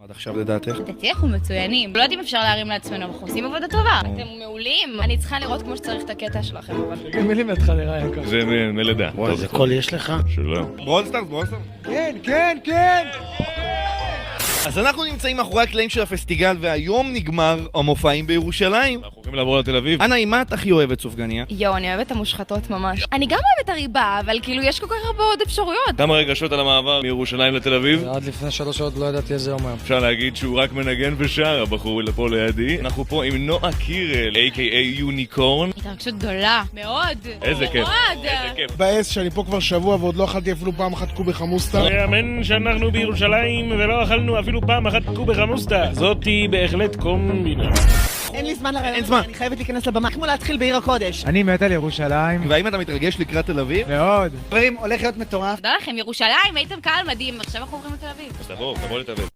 עד עכשיו לדעתך? לדעתי אנחנו מצוינים. לא יודעים אפשר להרים לעצמנו, אנחנו עושים עבודה טובה. אתם מעולים. אני צריכה לראות כמו שצריך את הקטע שלכם, אבל... מילים מהתך נראה יקר. זה מלידה. וואי, איזה קול יש לך? שלום. ברולסטארס. כן, כן, כן! אז אנחנו נמצאים מאחורי הקלעים של הפסטיגל, והיום נגמר המופעים בירושלים. אנחנו הולכים לעבור לתל אביב. אנה, מה את הכי אוהבת סופגניה? יואו, אני אוהבת את המושחתות ממש. אני גם אוהבת הריבה, אבל כאילו יש כל כך הרבה עוד אפשרויות. כמה רגשות על המעבר מירושלים לתל אביב? עד לפני 3 שעות לא ידעתי איזה יום היום. אפשר להגיד שהוא רק מנגן ושר, הבחור לפה לידי. אנחנו פה עם נועה קירל, a.k.a. יוניקורן. התרגשות גדולה. מאוד. איזה כיף. מאוד. איזה כיף. בעס שאני פה כבר שבוע ועוד לא אכלתי אפילו פעם אחת קובי חמוסטה. יאמן שאנחנו בירושלים ולא אכלנו אפילו פעם אחת קובי חמוסטה. זאתי בהחלט קומבינה. אין לי זמן לרעיון, אין זמן. אני חייבת להיכנס לבמה, כמו להתחיל בעיר הקודש. אני מת על ירושלים. והאם אתה מתרגש לקראת תל אביב? מאוד. חברים, הולך להיות מטורף. תודה לכם, ירושלים, הייתם קהל מדהים. עכשיו אנחנו עוברים לתל אביב. אז תבוא לתל אביב.